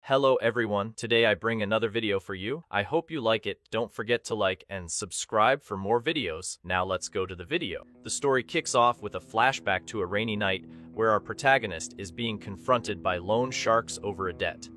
Hello everyone, today I bring another video for you. I hope you like it. Don't forget to like and subscribe for more videos. Now let's go to the video. The story kicks off with a flashback to a rainy night where our protagonist is being confronted by loan sharks over a debt.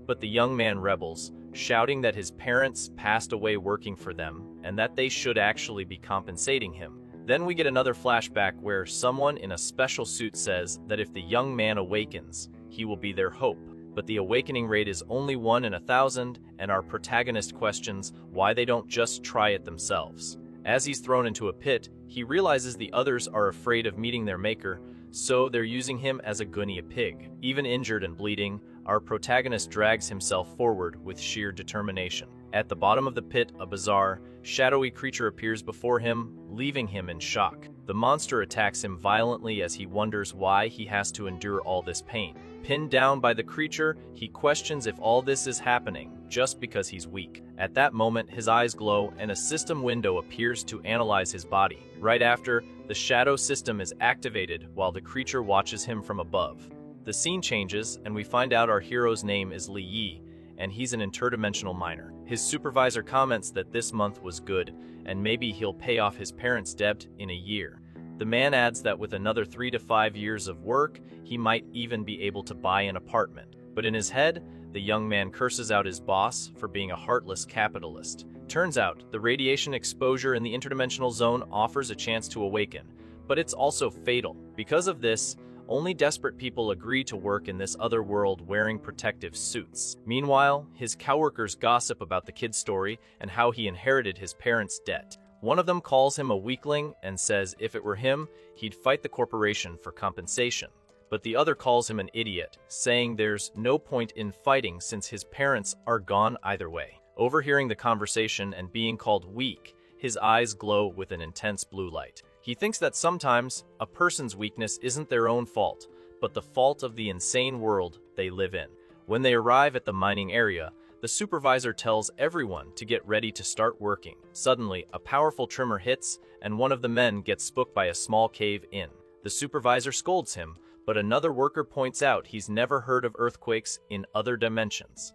But the young man rebels, shouting that his parents passed away working for them and that they should actually be compensating him. Then we get another flashback where someone in a special suit says that if the young man awakens, he will be their hope. But the awakening rate is only 1 in 1,000, and our protagonist questions why they don't just try it themselves. As he's thrown into a pit, he realizes the others are afraid of meeting their maker, so they're using him as a guinea pig. Even injured and bleeding, our protagonist drags himself forward with sheer determination. At the bottom of the pit, a bizarre, shadowy creature appears before him, leaving him in shock. The monster attacks him violently as he wonders why he has to endure all this pain. Pinned down by the creature, he questions if all this is happening just because he's weak. At that moment, his eyes glow and a system window appears to analyze his body. Right after, the shadow system is activated while the creature watches him from above. The scene changes, and we find out our hero's name is Li Yi, and he's an interdimensional miner. His supervisor comments that this month was good, and maybe he'll pay off his parents' debt in a year. The man adds that with another 3 to 5 years of work, he might even be able to buy an apartment. But in his head, the young man curses out his boss for being a heartless capitalist. Turns out, the radiation exposure in the interdimensional zone offers a chance to awaken, but it's also fatal. Because of this, only desperate people agree to work in this other world wearing protective suits. Meanwhile, his coworkers gossip about the kid's story and how he inherited his parents' debt. One of them calls him a weakling and says if it were him, he'd fight the corporation for compensation. But the other calls him an idiot, saying there's no point in fighting since his parents are gone either way. Overhearing the conversation and being called weak, his eyes glow with an intense blue light. He thinks that sometimes a person's weakness isn't their own fault, but the fault of the insane world they live in. When they arrive at the mining area, the supervisor tells everyone to get ready to start working. Suddenly, a powerful tremor hits, and one of the men gets spooked by a small cave-in. The supervisor scolds him, but another worker points out he's never heard of earthquakes in other dimensions.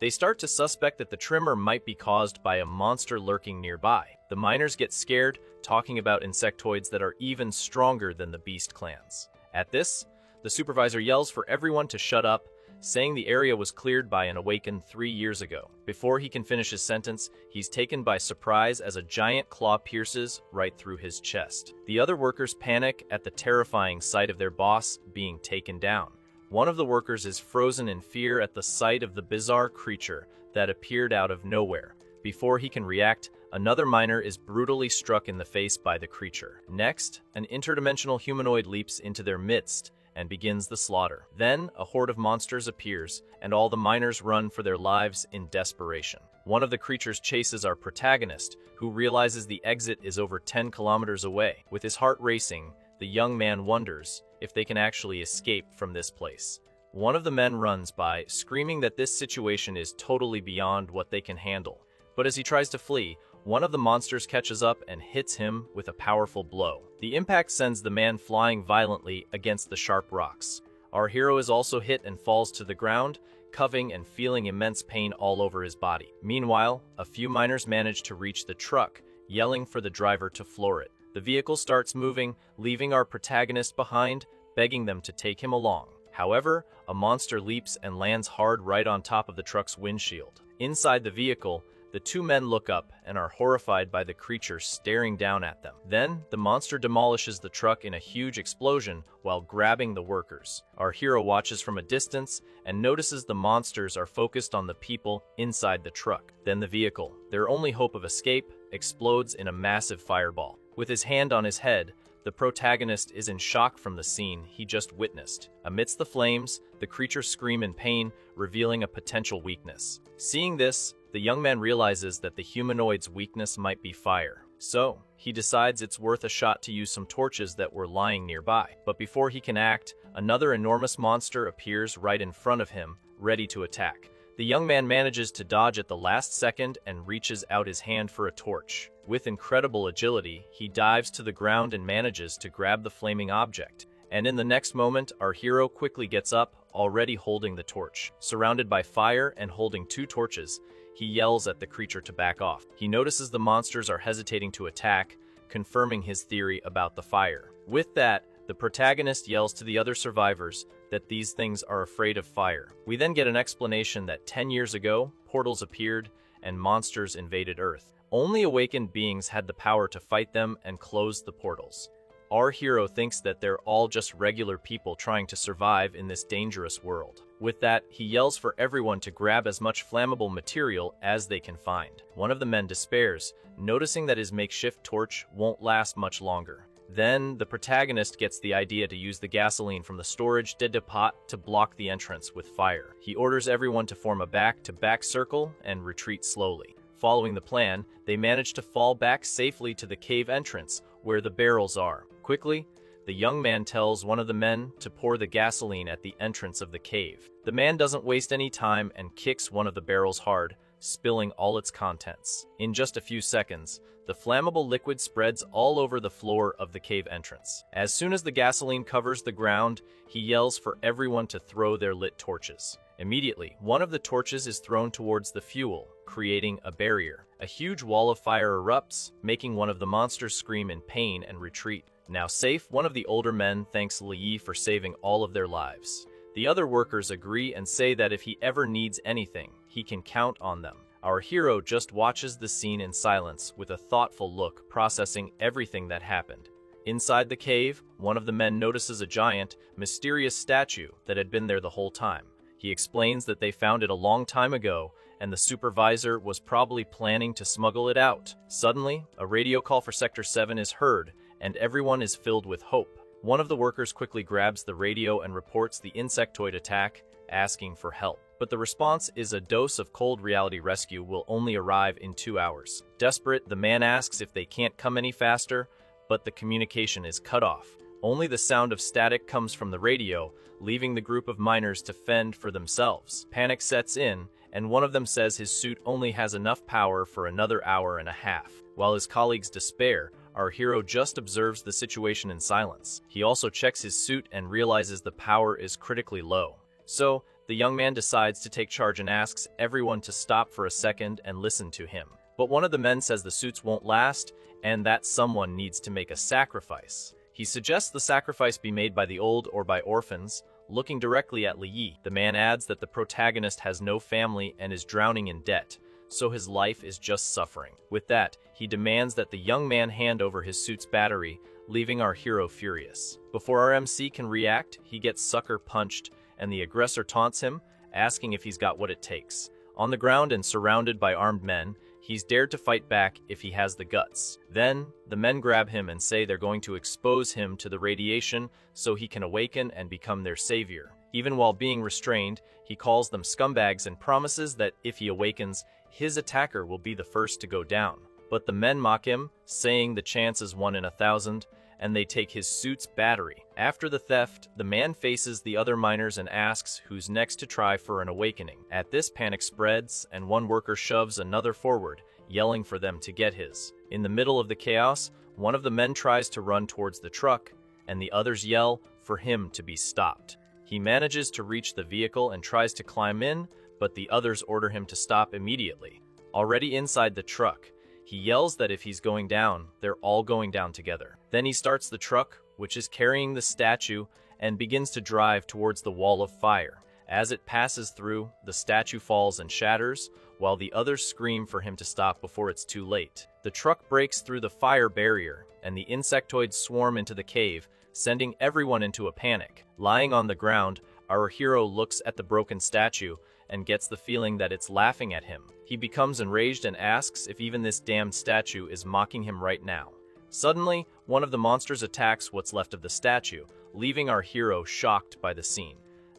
They start to suspect that the tremor might be caused by a monster lurking nearby. The miners get scared, talking about insectoids that are even stronger than the beast clans. At this, the supervisor yells for everyone to shut up, saying the area was cleared by an awakened 3 years ago. Before he can finish his sentence, he's taken by surprise as a giant claw pierces right through his chest. The other workers panic at the terrifying sight of their boss being taken down. One of the workers is frozen in fear at the sight of the bizarre creature that appeared out of nowhere. Before he can react, another miner is brutally struck in the face by the creature. Next, an interdimensional humanoid leaps into their midst and begins the slaughter. Then, a horde of monsters appears, and all the miners run for their lives in desperation. One of the creatures chases our protagonist, who realizes the exit is over 10 kilometers away. With his heart racing, the young man wonders if they can actually escape from this place. One of the men runs by, screaming that this situation is totally beyond what they can handle. But as he tries to flee, one of the monsters catches up and hits him with a powerful blow. The impact sends the man flying violently against the sharp rocks. Our hero is also hit and falls to the ground, coughing and feeling immense pain all over his body. Meanwhile, a few miners manage to reach the truck, yelling for the driver to floor it. The vehicle starts moving, leaving our protagonist behind, begging them to take him along. However, a monster leaps and lands hard right on top of the truck's windshield. Inside the vehicle, the two men look up and are horrified by the creature staring down at them. Then, the monster demolishes the truck in a huge explosion while grabbing the workers. Our hero watches from a distance and notices the monsters are focused on the people inside the truck. Then the vehicle, their only hope of escape, explodes in a massive fireball. With his hand on his head, the protagonist is in shock from the scene he just witnessed. Amidst the flames, the creatures scream in pain, revealing a potential weakness. Seeing this, the young man realizes that the humanoid's weakness might be fire. So, he decides it's worth a shot to use some torches that were lying nearby. But before he can act, another enormous monster appears right in front of him, ready to attack. The young man manages to dodge at the last second and reaches out his hand for a torch. With incredible agility, he dives to the ground and manages to grab the flaming object. And in the next moment, our hero quickly gets up, already holding the torch. Surrounded by fire and holding 2 torches, he yells at the creature to back off. He notices the monsters are hesitating to attack, confirming his theory about the fire. With that, the protagonist yells to the other survivors that these things are afraid of fire. We then get an explanation that 10 years ago, portals appeared and monsters invaded Earth. Only awakened beings had the power to fight them and close the portals. Our hero thinks that they're all just regular people trying to survive in this dangerous world. With that, he yells for everyone to grab as much flammable material as they can find. One of the men despairs, noticing that his makeshift torch won't last much longer. Then, the protagonist gets the idea to use the gasoline from the storage depot to block the entrance with fire. He orders everyone to form a back-to-back circle and retreat slowly. Following the plan, they manage to fall back safely to the cave entrance, where the barrels are. Quickly, the young man tells one of the men to pour the gasoline at the entrance of the cave. The man doesn't waste any time and kicks one of the barrels hard, spilling all its contents. In just a few seconds, the flammable liquid spreads all over the floor of the cave entrance. As soon as the gasoline covers the ground, he yells for everyone to throw their lit torches. Immediately, one of the torches is thrown towards the fuel, creating a barrier. A huge wall of fire erupts, making one of the monsters scream in pain and retreat. Now safe, one of the older men thanks Li for saving all of their lives. The other workers agree and say that if he ever needs anything, he can count on them. Our hero just watches the scene in silence with a thoughtful look, processing everything that happened. Inside the cave, one of the men notices a giant, mysterious statue that had been there the whole time. He explains that they found it a long time ago, and the supervisor was probably planning to smuggle it out. Suddenly, a radio call for Sector 7 is heard, and everyone is filled with hope. One of the workers quickly grabs the radio and reports the insectoid attack, asking for help. But the response is a dose of cold reality rescue will only arrive in 2 hours. Desperate, the man asks if they can't come any faster, but the communication is cut off. Only the sound of static comes from the radio, leaving the group of miners to fend for themselves. Panic sets in, and one of them says his suit only has enough power for another hour and a half. While his colleagues despair, our hero just observes the situation in silence. He also checks his suit and realizes the power is critically low. So, the young man decides to take charge and asks everyone to stop for a second and listen to him. But one of the men says the suits won't last, and that someone needs to make a sacrifice. He suggests the sacrifice be made by the old or by orphans, looking directly at Li Yi. The man adds that the protagonist has no family and is drowning in debt, so his life is just suffering. With that, he demands that the young man hand over his suit's battery, leaving our hero furious. Before our MC can react, he gets sucker punched, and the aggressor taunts him, asking if he's got what it takes. On the ground and surrounded by armed men, he's dared to fight back if he has the guts. Then, the men grab him and say they're going to expose him to the radiation so he can awaken and become their savior. Even while being restrained, he calls them scumbags and promises that if he awakens, his attacker will be the first to go down. But the men mock him, saying the chance is 1 in 1,000, and they take his suit's battery. After the theft, the man faces the other miners and asks who's next to try for an awakening. At this, panic spreads, and one worker shoves another forward, yelling for them to get his. In the middle of the chaos, one of the men tries to run towards the truck, and the others yell for him to be stopped. He manages to reach the vehicle and tries to climb in, but the others order him to stop immediately. Already inside the truck, he yells that if he's going down, they're all going down together. Then he starts the truck, which is carrying the statue, and begins to drive towards the wall of fire. As it passes through, the statue falls and shatters, while the others scream for him to stop before it's too late. The truck breaks through the fire barrier, and the insectoids swarm into the cave, sending everyone into a panic. Lying on the ground, our hero looks at the broken statue and gets the feeling that it's laughing at him. He becomes enraged and asks if even this damned statue is mocking him right now. Suddenly, one of the monsters attacks what's left of the statue, leaving our hero shocked by the scene.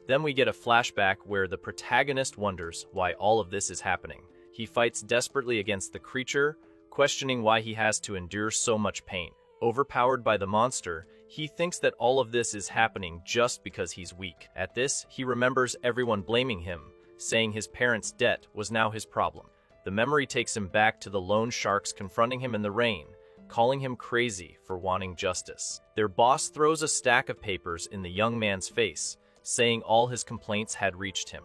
Then we get a flashback where the protagonist wonders why all of this is happening. He fights desperately against the creature, questioning why he has to endure so much pain. Overpowered by the monster, he thinks that all of this is happening just because he's weak. At this, he remembers everyone blaming him, saying his parents' debt was now his problem. The memory takes him back to the lone sharks confronting him in the rain, calling him crazy for wanting justice. Their boss throws a stack of papers in the young man's face, saying all his complaints had reached him.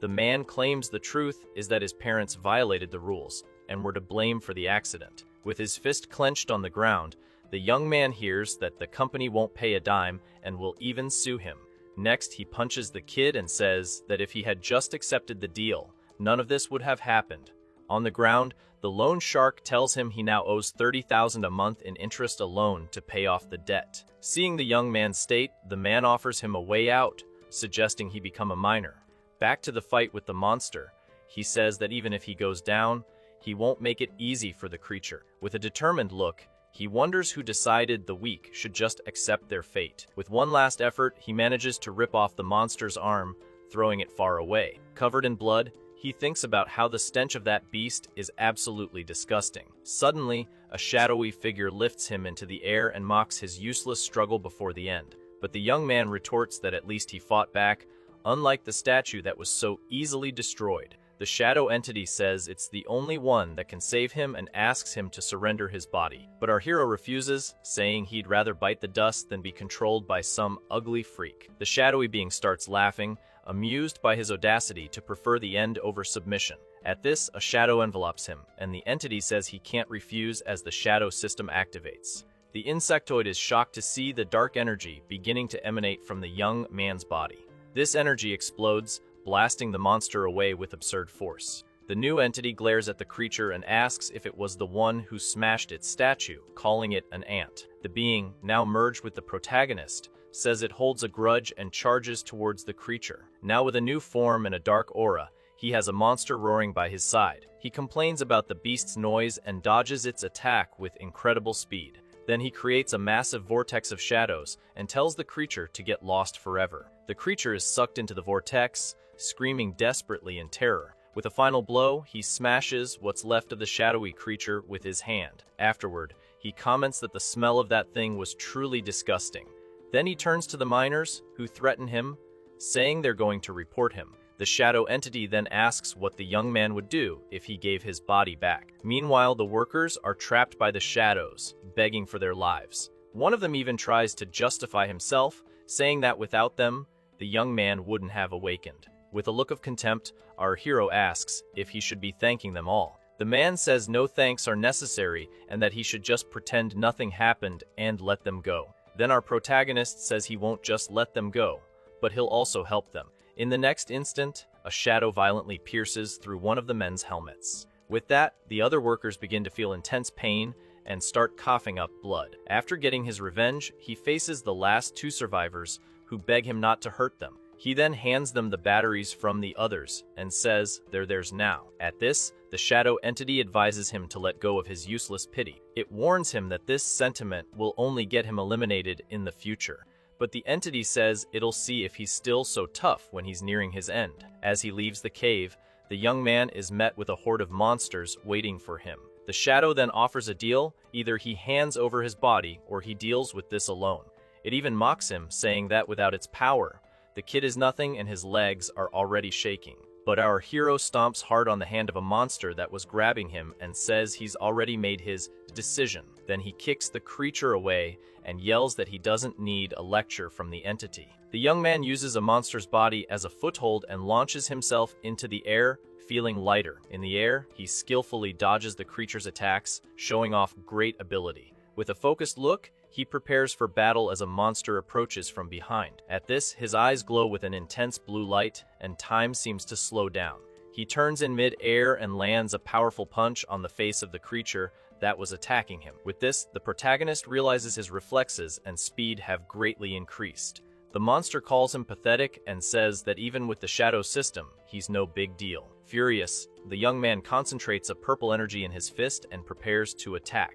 The man claims the truth is that his parents violated the rules and were to blame for the accident. With his fist clenched on the ground, the young man hears that the company won't pay a dime and will even sue him. Next, he punches the kid and says that if he had just accepted the deal, none of this would have happened. On the ground, the loan shark tells him he now owes $30,000 a month in interest alone to pay off the debt. Seeing the young man's state, the man offers him a way out, suggesting he become a miner. Back to the fight with the monster, he says that even if he goes down, he won't make it easy for the creature. With a determined look, he wonders who decided the weak should just accept their fate. With one last effort, he manages to rip off the monster's arm, throwing it far away. Covered in blood, he thinks about how the stench of that beast is absolutely disgusting. Suddenly, a shadowy figure lifts him into the air and mocks his useless struggle before the end. But the young man retorts that at least he fought back, unlike the statue that was so easily destroyed. The shadow entity says it's the only one that can save him and asks him to surrender his body. But our hero refuses, saying he'd rather bite the dust than be controlled by some ugly freak. The shadowy being starts laughing, amused by his audacity to prefer the end over submission. At this, a shadow envelopes him, and the entity says he can't refuse as the shadow system activates. The insectoid is shocked to see the dark energy beginning to emanate from the young man's body. This energy explodes, blasting the monster away with absurd force. The new entity glares at the creature and asks if it was the one who smashed its statue, calling it an ant. The being, now merged with the protagonist, says it holds a grudge and charges towards the creature. Now with a new form and a dark aura, he has a monster roaring by his side. He complains about the beast's noise and dodges its attack with incredible speed. Then he creates a massive vortex of shadows and tells the creature to get lost forever. The creature is sucked into the vortex, screaming desperately in terror. With a final blow, he smashes what's left of the shadowy creature with his hand. Afterward, he comments that the smell of that thing was truly disgusting. Then he turns to the miners, who threaten him, saying they're going to report him. The shadow entity then asks what the young man would do if he gave his body back. Meanwhile, the workers are trapped by the shadows, begging for their lives. One of them even tries to justify himself, saying that without them, the young man wouldn't have awakened. With a look of contempt, our hero asks if he should be thanking them all. The man says no thanks are necessary and that he should just pretend nothing happened and let them go. Then our protagonist says he won't just let them go, but he'll also help them. In the next instant, a shadow violently pierces through one of the men's helmets. With that, the other workers begin to feel intense pain and start coughing up blood. After getting his revenge, he faces the last two survivors who beg him not to hurt them. He then hands them the batteries from the others and says they're theirs now. At this, the shadow entity advises him to let go of his useless pity. It warns him that this sentiment will only get him eliminated in the future. But the entity says it'll see if he's still so tough when he's nearing his end. As he leaves the cave, the young man is met with a horde of monsters waiting for him. The shadow then offers a deal: either he hands over his body or he deals with this alone. It even mocks him, saying that without its power, the kid is nothing and his legs are already shaking. But our hero stomps hard on the hand of a monster that was grabbing him and says he's already made his decision. Then he kicks the creature away and yells that he doesn't need a lecture from the entity. The young man uses a monster's body as a foothold and launches himself into the air, feeling lighter. In the air, he skillfully dodges the creature's attacks, showing off great ability. With a focused look, he prepares for battle as a monster approaches from behind. At this, his eyes glow with an intense blue light, and time seems to slow down. He turns in mid-air and lands a powerful punch on the face of the creature that was attacking him. With this, the protagonist realizes his reflexes and speed have greatly increased. The monster calls him pathetic and says that even with the shadow system, he's no big deal. Furious, the young man concentrates a purple energy in his fist and prepares to attack.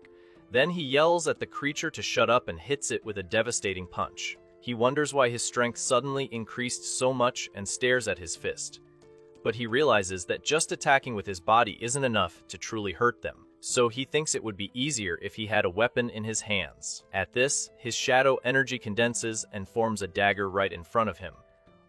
Then he yells at the creature to shut up and hits it with a devastating punch. He wonders why his strength suddenly increased so much and stares at his fist. But he realizes that just attacking with his body isn't enough to truly hurt them, so he thinks it would be easier if he had a weapon in his hands. At this, his shadow energy condenses and forms a dagger right in front of him.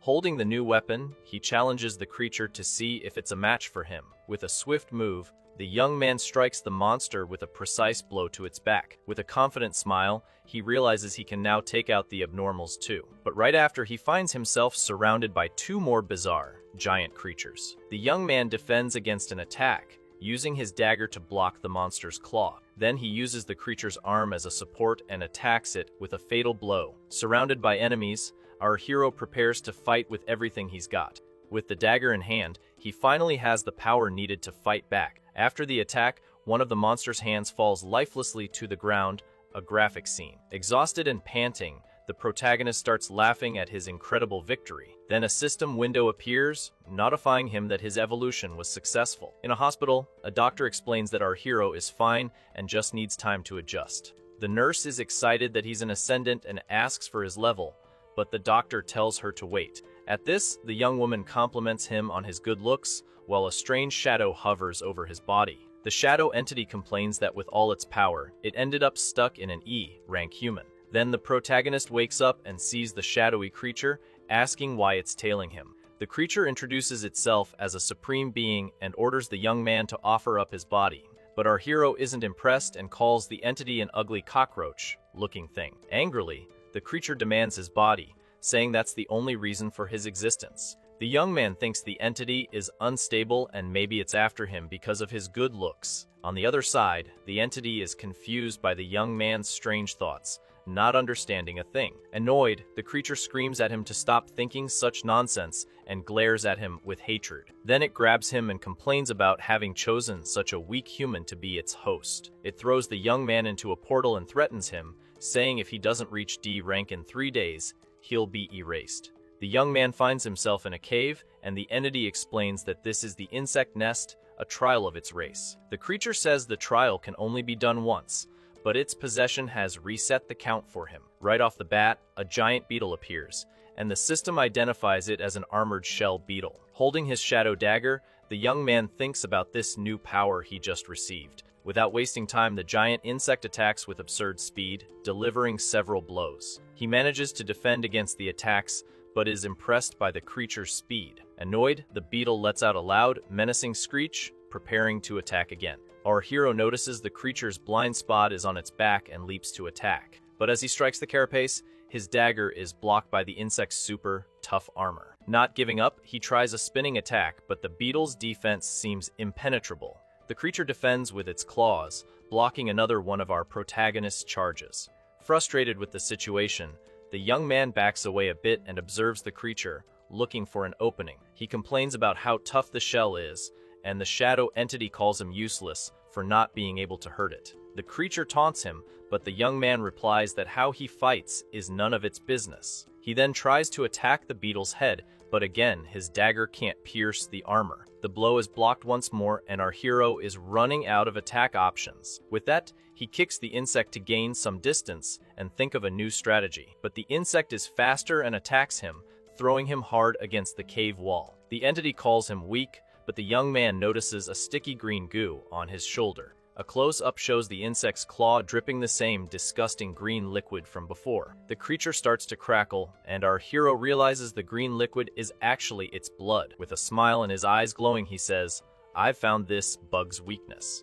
Holding the new weapon, he challenges the creature to see if it's a match for him. With a swift move, The young man strikes the monster with a precise blow to its back. With a confident smile, he realizes he can now take out the abnormals too. But right after, he finds himself surrounded by two more bizarre, giant creatures. The young man defends against an attack, using his dagger to block the monster's claw. Then he uses the creature's arm as a support and attacks it with a fatal blow. Surrounded by enemies, our hero prepares to fight with everything he's got. With the dagger in hand, he finally has the power needed to fight back. After the attack, one of the monster's hands falls lifelessly to the ground, a graphic scene. Exhausted and panting, the protagonist starts laughing at his incredible victory. Then a system window appears, notifying him that his evolution was successful. In a hospital, a doctor explains that our hero is fine and just needs time to adjust. The nurse is excited that he's an ascendant and asks for his level, but the doctor tells her to wait. At this, the young woman compliments him on his good looks, while a strange shadow hovers over his body. The shadow entity complains that with all its power, it ended up stuck in an E-rank human. Then the protagonist wakes up and sees the shadowy creature, asking why it's tailing him. The creature introduces itself as a supreme being and orders the young man to offer up his body. But our hero isn't impressed and calls the entity an ugly cockroach-looking thing. Angrily, the creature demands his body, saying that's the only reason for his existence. The young man thinks the entity is unstable and maybe it's after him because of his good looks. On the other side, the entity is confused by the young man's strange thoughts, not understanding a thing. Annoyed, the creature screams at him to stop thinking such nonsense and glares at him with hatred. Then it grabs him and complains about having chosen such a weak human to be its host. It throws the young man into a portal and threatens him, saying if he doesn't reach D rank in 3 days, he'll be erased. The young man finds himself in a cave, and the entity explains that this is the insect nest, a trial of its race. The creature says the trial can only be done once, but its possession has reset the count for him. Right off the bat, a giant beetle appears, and the system identifies it as an armored shell beetle. Holding his shadow dagger, the young man thinks about this new power he just received. Without wasting time, the giant insect attacks with absurd speed, delivering several blows. He manages to defend against the attacks, but is impressed by the creature's speed. Annoyed, the beetle lets out a loud, menacing screech, preparing to attack again. Our hero notices the creature's blind spot is on its back and leaps to attack. But as he strikes the carapace, his dagger is blocked by the insect's super tough armor. Not giving up, he tries a spinning attack, but the beetle's defense seems impenetrable. The creature defends with its claws, blocking another one of our protagonist's charges. Frustrated with the situation, the young man backs away a bit and observes the creature, looking for an opening. He complains about how tough the shell is, and the shadow entity calls him useless for not being able to hurt it. The creature taunts him, but the young man replies that how he fights is none of its business. He then tries to attack the beetle's head, but again, his dagger can't pierce the armor. The blow is blocked once more, and our hero is running out of attack options. With that, he kicks the insect to gain some distance and think of a new strategy. But the insect is faster and attacks him, throwing him hard against the cave wall. The entity calls him weak, but the young man notices a sticky green goo on his shoulder. A close-up shows the insect's claw dripping the same disgusting green liquid from before. The creature starts to crackle, and our hero realizes the green liquid is actually its blood. With a smile and his eyes glowing, he says, "I've found this bug's weakness."